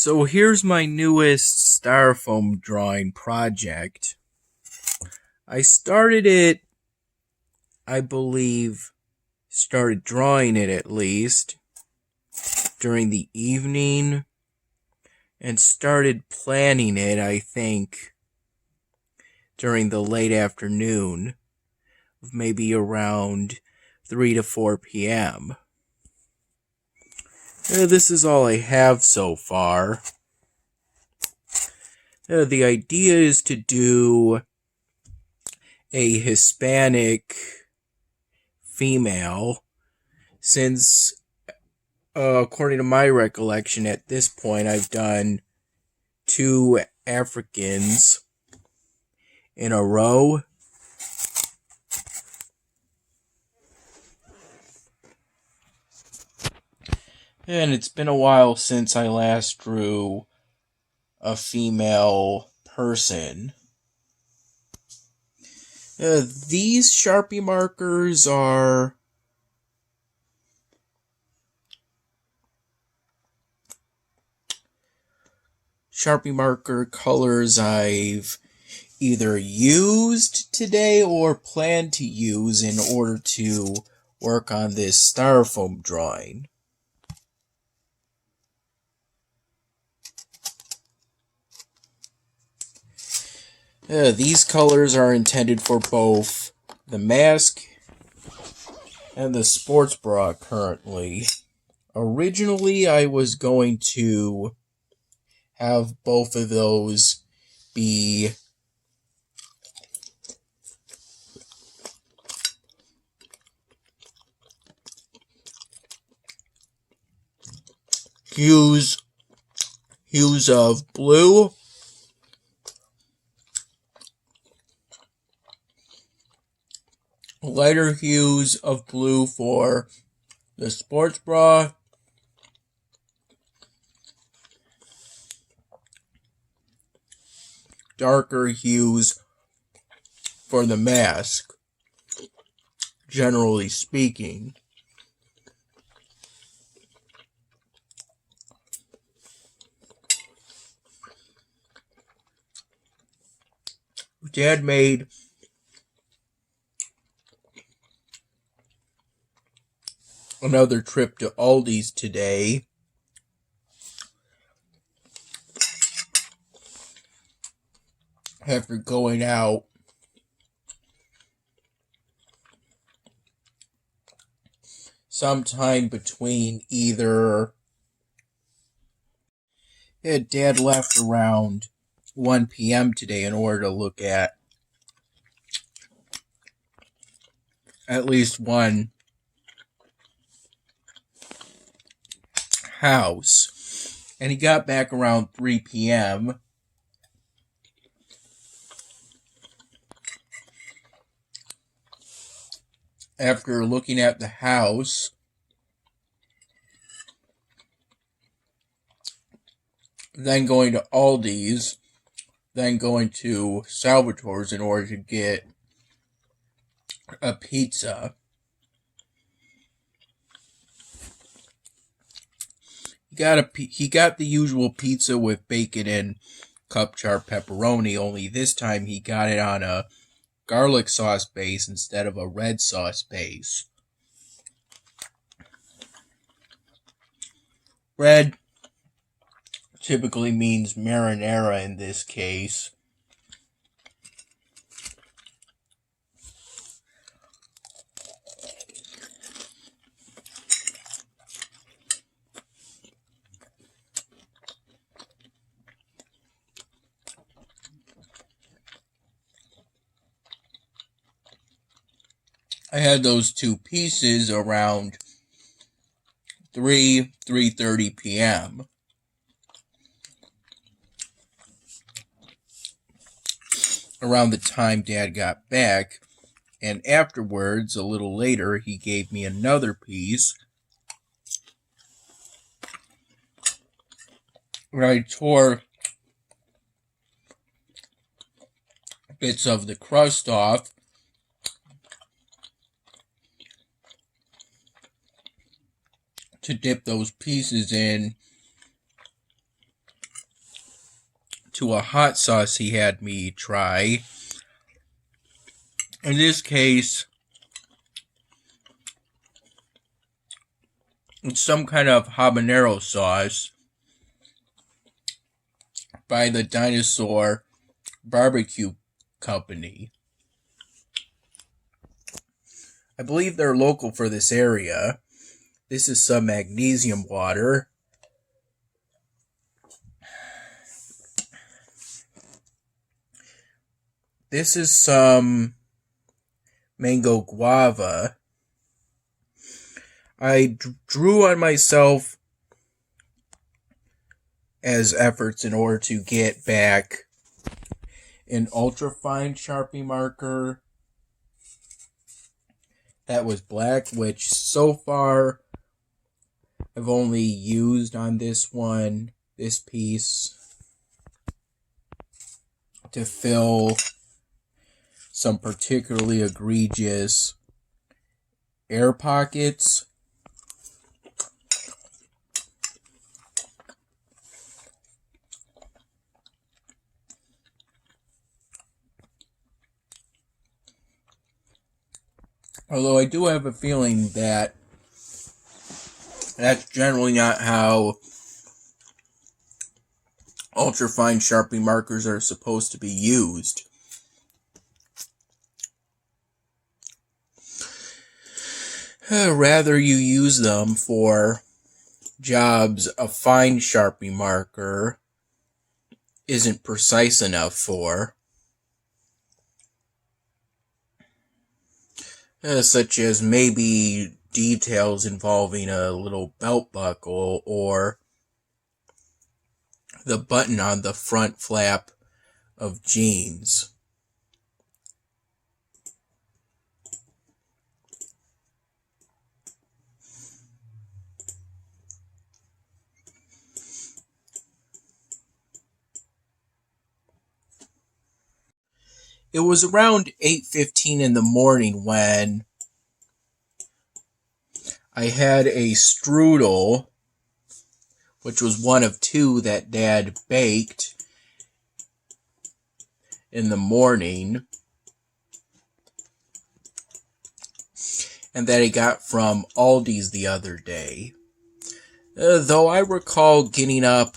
So here's my newest Styrofoam drawing project. I started it, I believe, started drawing it at least, during the evening, and started planning it, I think, during the late afternoon, maybe around 3 to 4 p.m. This is all I have so far. The idea is to do a Hispanic female, since, according to my recollection, at this point I've done 2 Africans in a row. And it's been a while since I last drew a female person. These Sharpie markers are Sharpie marker colors I've either used today or plan to use in order to work on this Styrofoam drawing. These colors are intended for both the mask and the sports bra currently. Originally, I was going to have both of those be hues of blue, lighter hues of blue for the sports bra, darker hues for the mask, generally speaking. Dad made another trip to Aldi's today. After going out sometime between Dad left around 1 p.m. today in order to look at least one house. And he got back around 3 p.m. After looking at the house, then going to Aldi's, then going to Salvatore's in order to get a pizza. He got the usual pizza with bacon and cup char pepperoni, only this time he got it on a garlic sauce base instead of a red sauce base. Red typically means marinara in this case. I had those 2 pieces around 3:30 p.m. around the time Dad got back, and afterwards, a little later, he gave me another piece. Where I tore bits of the crust off to dip those pieces in to a hot sauce he had me try. In this case, it's some kind of habanero sauce by the Dinosaur Barbecue Company. I believe they're local for this area. This is some magnesium water. This is some mango guava. I drew on myself as efforts in order to get back an ultra-fine Sharpie marker that was black, which so far I've only used on this piece, to fill some particularly egregious air pockets. Although I do have a feeling that that's generally not how ultrafine Sharpie markers are supposed to be used. Rather, you use them for jobs a fine Sharpie marker isn't precise enough for. Such as maybe details involving a little belt buckle or the button on the front flap of jeans. It was around 8:15 in the morning when I had a strudel, which was one of two that Dad baked in the morning, and that I got from Aldi's the other day. Though I recall getting up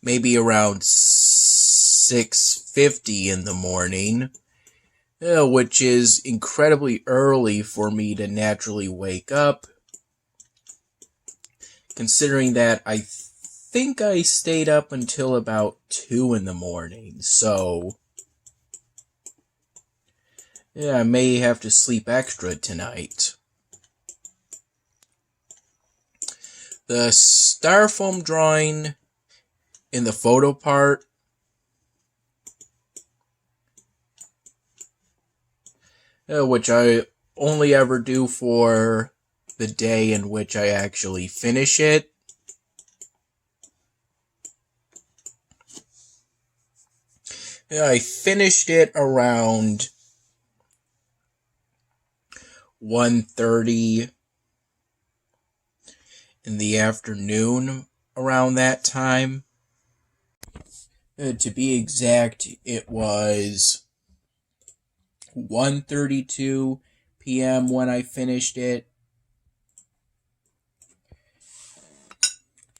maybe around 6:50 in the morning, which is incredibly early for me to naturally wake up, considering that I think I stayed up until about 2 in the morning, so yeah, I may have to sleep extra tonight. The Styrofoam drawing in the photo part which I only ever do for the day in which I actually finish it. I finished it around 1:30 in the afternoon, around that time. To be exact, it was 1:32 p.m. when I finished it.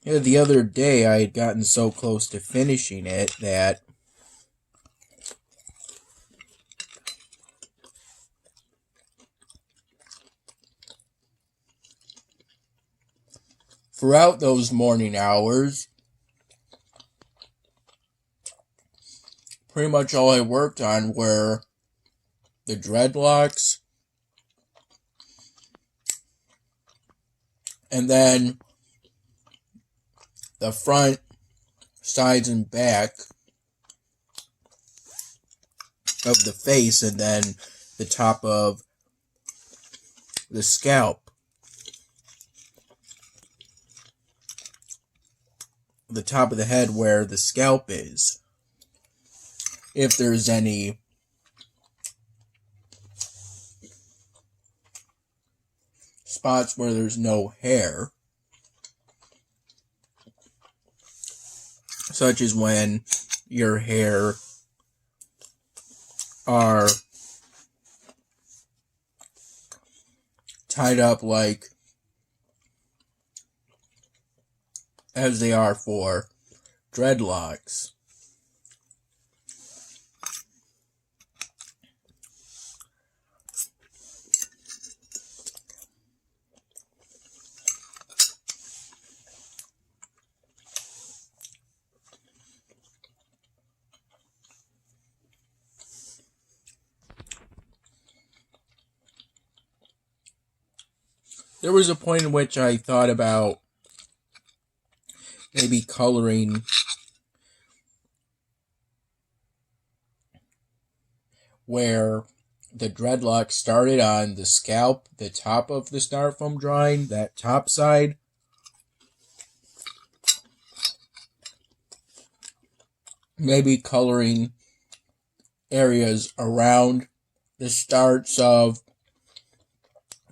The other day I had gotten so close to finishing it that throughout those morning hours, pretty much all I worked on were the dreadlocks, and then the front, sides, and back of the face, and then the top of the scalp. The top of the head where the scalp is. If there's any spots where there's no hair. such as when your hair are tied up like as they are for dreadlocks. There was a point in which I thought about maybe coloring where the dreadlocks started on the scalp, the top of the Styrofoam drawing, that top side. Maybe coloring areas around the starts of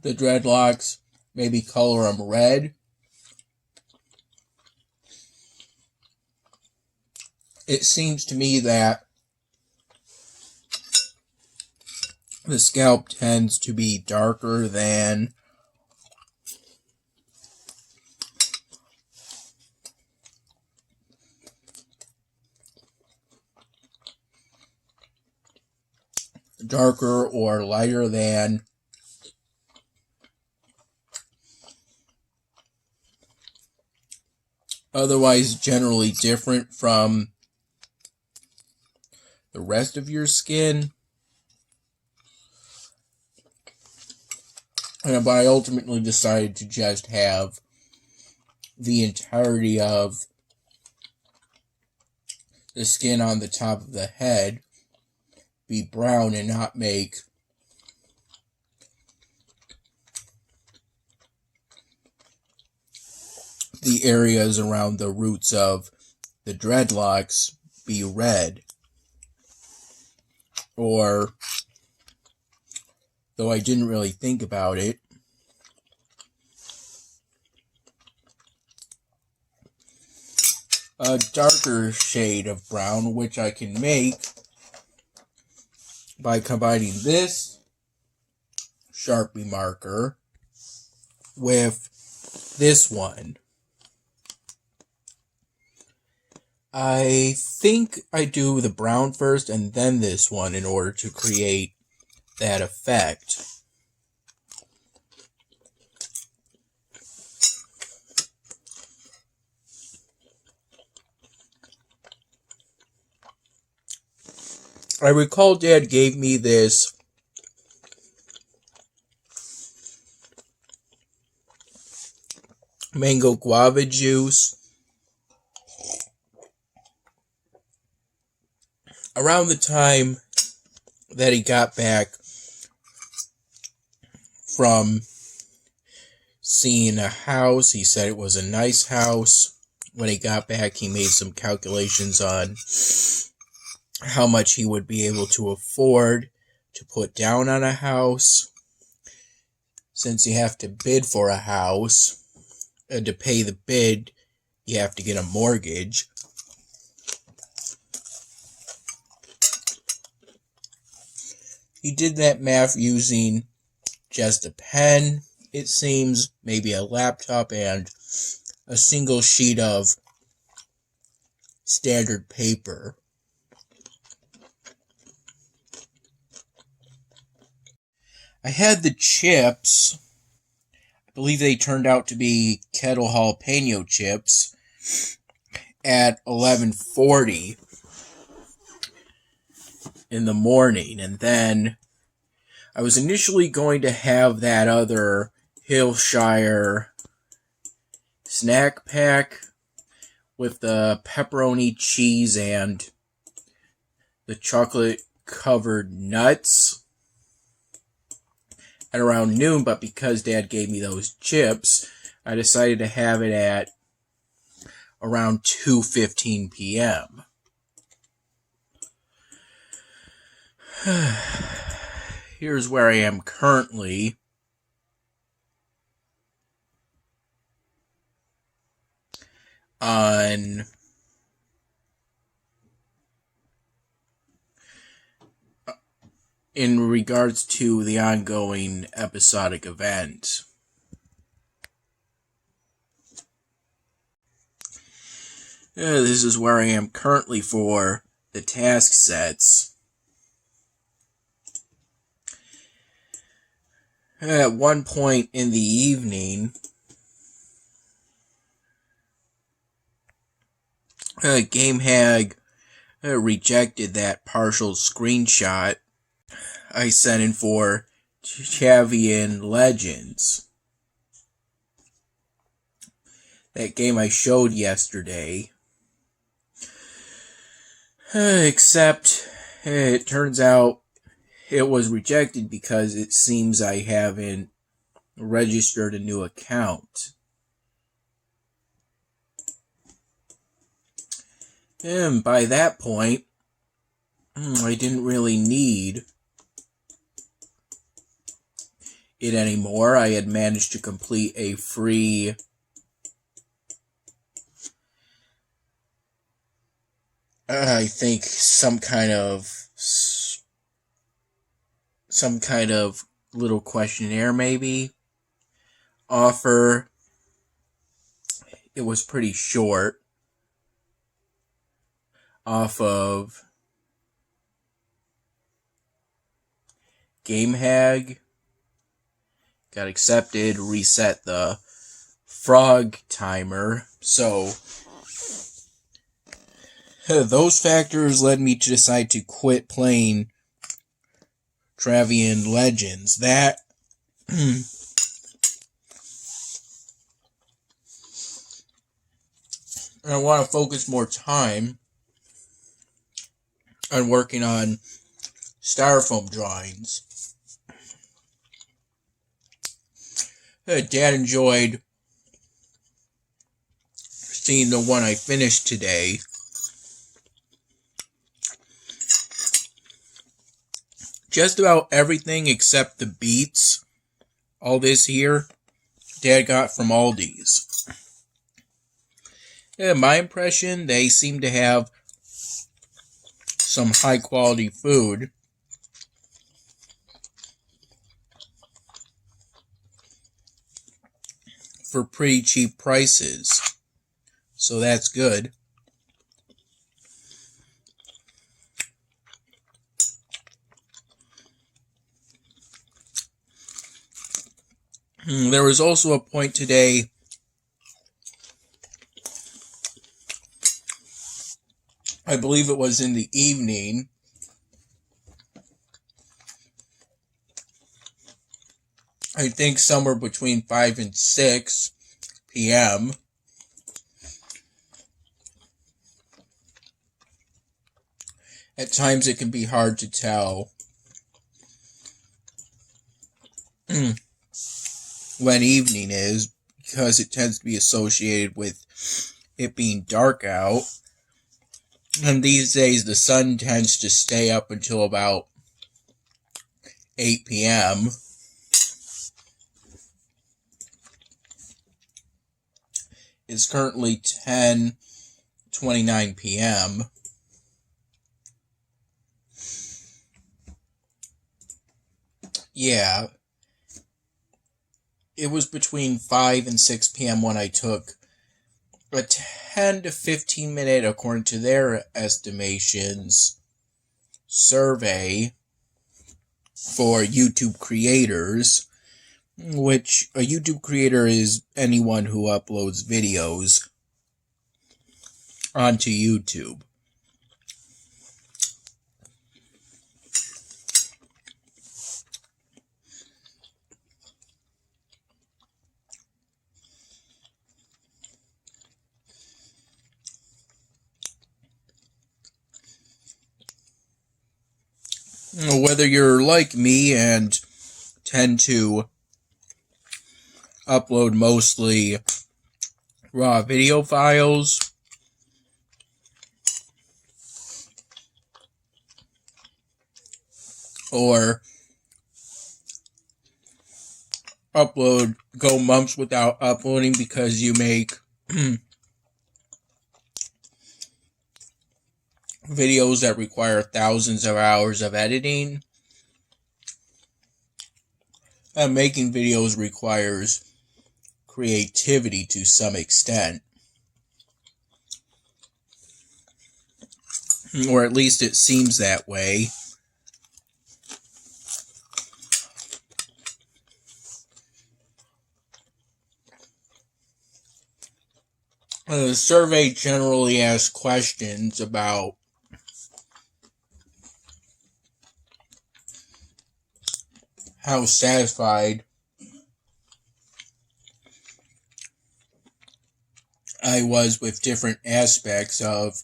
the dreadlocks. Maybe color them red. It seems to me that the scalp tends to be darker than or lighter than otherwise generally different from the rest of your skin. But I ultimately decided to just have the entirety of the skin on the top of the head be brown and not make the areas around the roots of the dreadlocks be red. Or, though I didn't really think about it, a darker shade of brown, which I can make by combining this Sharpie marker with this one. I think I do the brown first and then this one in order to create that effect. I recall Dad gave me this mango guava juice around the time that he got back from seeing a house. He said it was a nice house. When he got back, he made some calculations on how much he would be able to afford to put down on a house. Since you have to bid for a house, and to pay the bid, you have to get a mortgage. He did that math using just a pen, it seems, maybe a laptop, and a single sheet of standard paper. I had the chips. I believe they turned out to be kettle jalapeno chips at 11:40 in the morning, and then I was initially going to have that other Hillshire snack pack with the pepperoni cheese and the chocolate covered nuts at around noon, but because Dad gave me those chips, I decided to have it at around 2:15 p.m. Here's where I am currently. On in regards to the ongoing episodic event. This is where I am currently for the task sets. At one point in the evening, GameHag rejected that partial screenshot I sent in for Chavian Legends. That game I showed yesterday. Except, it turns out it was rejected because it seems I haven't registered a new account. And by that point, I didn't really need it anymore. I had managed to complete a free I think some kind of little questionnaire maybe offer. It was pretty short, off of GameHag. Got accepted, reset the frog timer. So those factors led me to decide to quit playing Travian Legends. That I want to focus more time on working on Styrofoam drawings. Dad enjoyed seeing the one I finished today. Just about everything except the beets, all this here, Dad got from Aldi's. My impression, they seem to have some high quality food. For pretty cheap prices. So that's good. There was also a point today I believe it was in the evening, I think somewhere between 5 and 6 p.m. At times it can be hard to tell when evening is, because it tends to be associated with it being dark out. And these days the sun tends to stay up until about 8 p.m. It's currently 10:29 p.m. Yeah. It was between 5 and 6 p.m. when I took a 10 to 15 minute, according to their estimations, survey for YouTube creators, which a YouTube creator is anyone who uploads videos onto YouTube. Whether you're like me and tend to upload mostly raw video files, or go months without uploading because you make videos that require thousands of hours of editing, Making videos requires creativity to some extent. Or at least it seems that way. The survey generally asks questions about how satisfied I was with different aspects of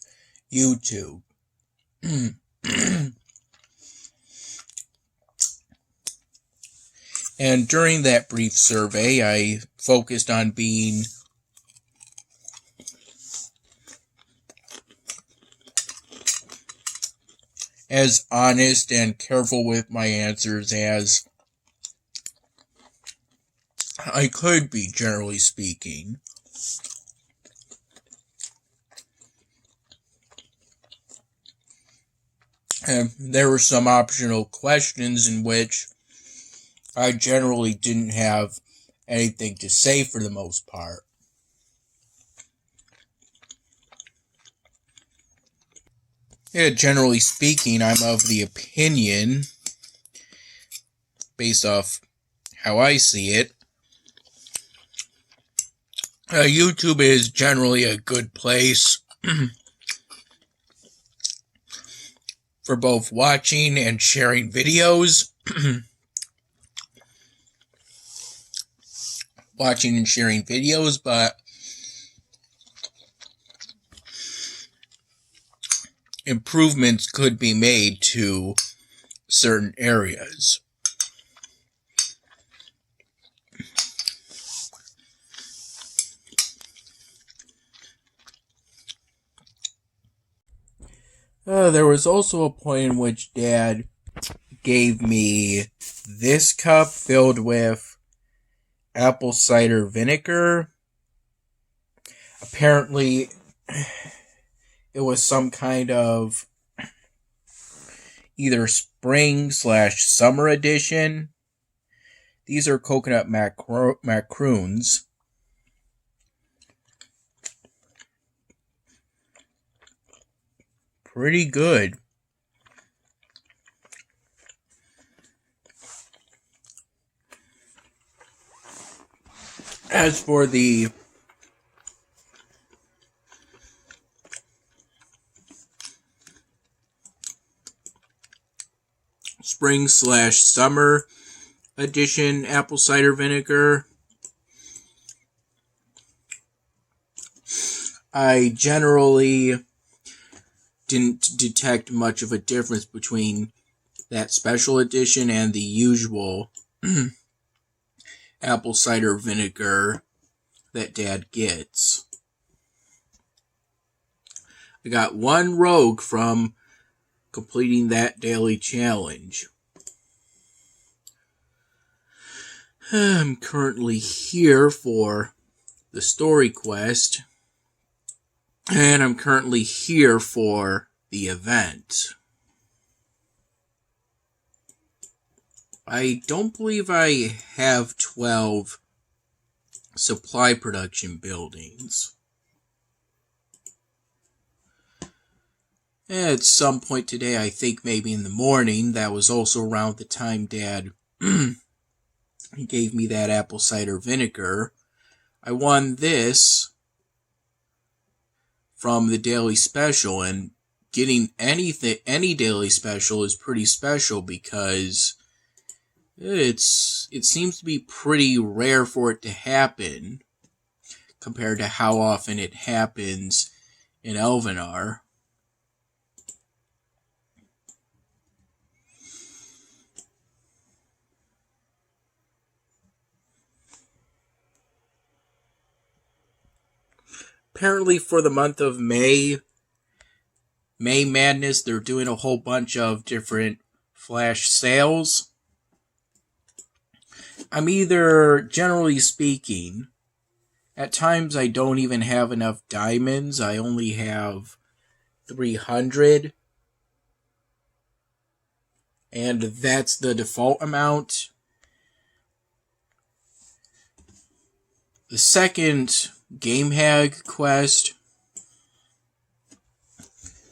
YouTube. And during that brief survey, I focused on being as honest and careful with my answers as I could be, generally speaking. And there were some optional questions in which I generally didn't have anything to say for the most part. Yeah, generally speaking, I'm of the opinion, based off how I see it, YouTube is generally a good place for both watching and sharing videos. Watching and sharing videos, but improvements could be made to certain areas. There was also a point in which Dad gave me this cup filled with apple cider vinegar. Apparently, it was some kind of either spring/summer edition. These are coconut macaroons. Pretty good. As for the spring/summer edition apple cider vinegar, I generally didn't detect much of a difference between that special edition and the usual apple cider vinegar that Dad gets. I got one rogue from completing that daily challenge. I'm currently here for the story quest, and I'm currently here for the event. I don't believe I have 12 supply production buildings. At some point today, I think maybe in the morning, that was also around the time Dad gave me that apple cider vinegar, I won this from the daily special, and getting any daily special is pretty special because it seems to be pretty rare for it to happen compared to how often it happens in Elvenar. Apparently for the month of May Madness, they're doing a whole bunch of different flash sales. I'm either, generally speaking, at times I don't even have enough diamonds. I only have 300. And that's the default amount. The second game hag quest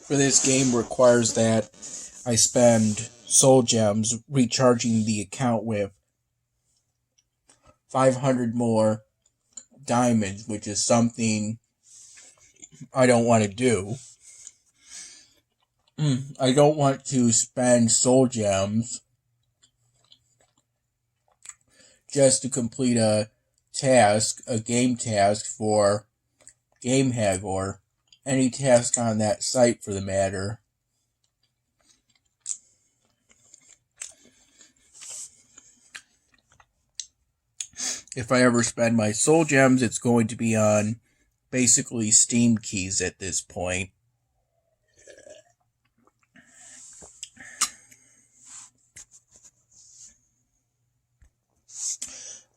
for this game requires that I spend soul gems recharging the account with 500 more diamonds, which is something I don't want to do. I don't want to spend soul gems just to complete a task, a game task for Game Hag, or any task on that site for the matter. If I ever spend my soul gems, it's going to be on basically Steam keys at this point.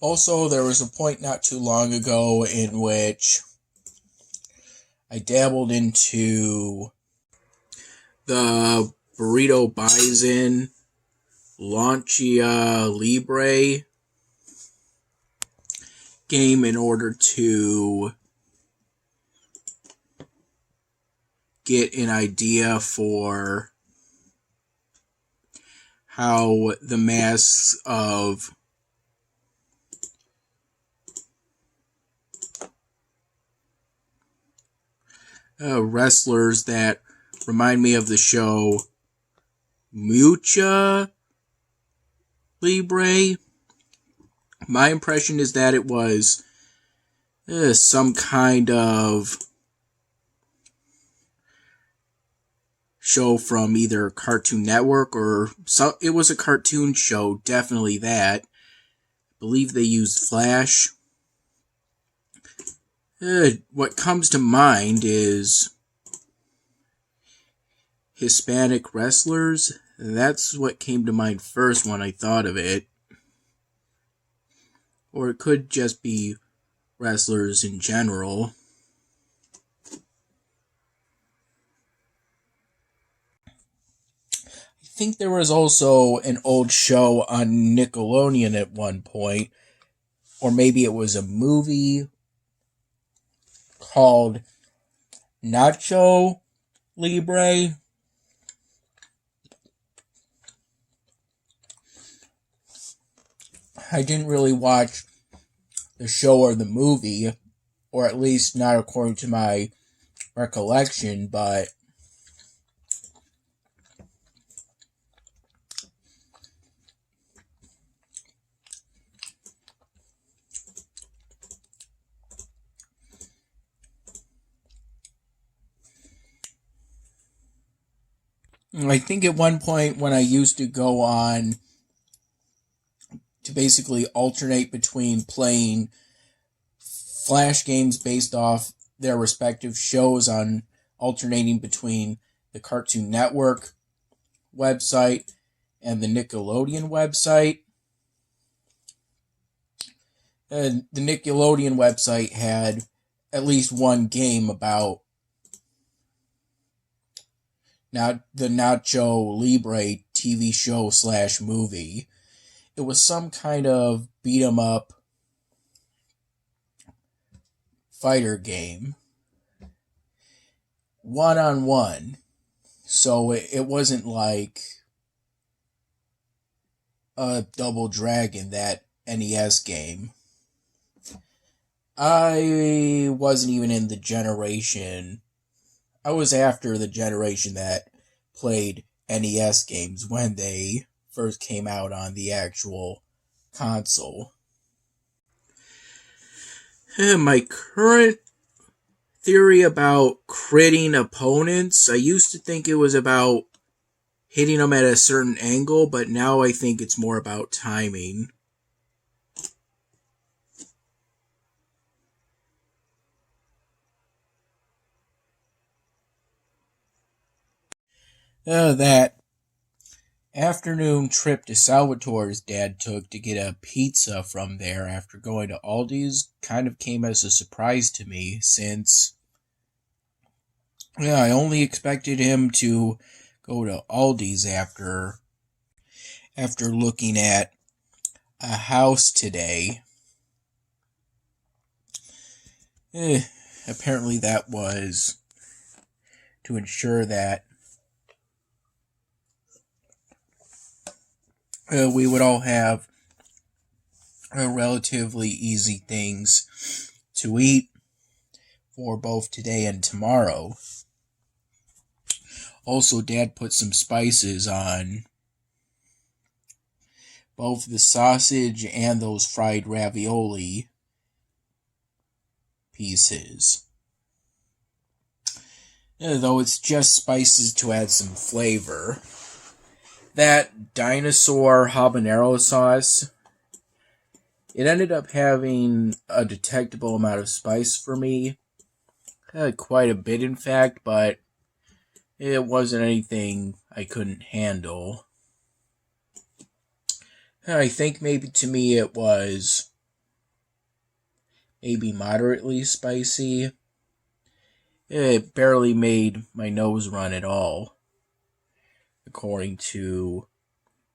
Also, there was a point not too long ago in which I dabbled into the Burrito Bison Launcha Libre game in order to get an idea for how the masks of wrestlers that remind me of the show Launcha Libre. My impression is that it was some kind of show from either Cartoon Network or it was a cartoon show, definitely that. I believe they used Flash. What comes to mind is Hispanic wrestlers. That's what came to mind first when I thought of it. Or it could just be wrestlers in general. I think there was also an old show on Nickelodeon at one point, or maybe it was a movie called Nacho Libre. I didn't really watch the show or the movie, or at least not according to my recollection, but I think at one point when I used to go on to basically alternate between playing Flash games based off their respective shows, on alternating between the Cartoon Network website and the Nickelodeon website. And the Nickelodeon website had at least one game about the Nacho Libre TV show / movie. It was some kind of beat 'em up fighter game, 1-on-1. So it wasn't like a Double Dragon, that NES game. I wasn't even in the generation. I was after the generation that played NES games when they first came out on the actual console. My current theory about critting opponents, I used to think it was about hitting them at a certain angle, but now I think it's more about timing. That afternoon trip to Salvatore's dad took to get a pizza from there after going to Aldi's kind of came as a surprise to me, since I only expected him to go to Aldi's after looking at a house today. Apparently that was to ensure that we would all have relatively easy things to eat for both today and tomorrow. Also, Dad put some spices on both the sausage and those fried ravioli pieces. Though it's just spices to add some flavor. That dinosaur habanero sauce, it ended up having a detectable amount of spice for me. Quite a bit, in fact, but it wasn't anything I couldn't handle. I think maybe to me it was maybe moderately spicy. It barely made my nose run at all, according to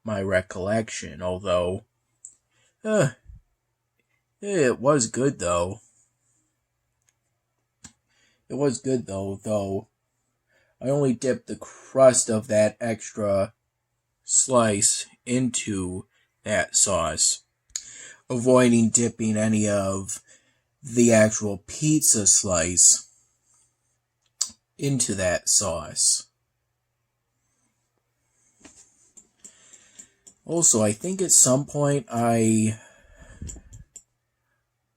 my recollection, although it was good though. It was good though I only dipped the crust of that extra slice into that sauce, avoiding dipping any of the actual pizza slice into that sauce. Also, I think at some point I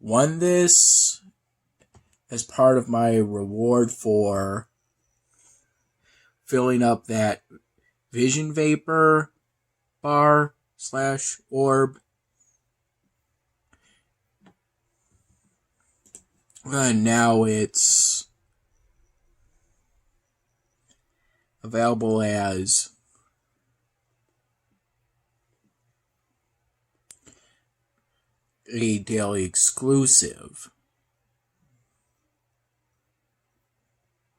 won this as part of my reward for filling up that Vision Vapor bar / orb. And now it's available as a daily exclusive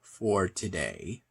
for today.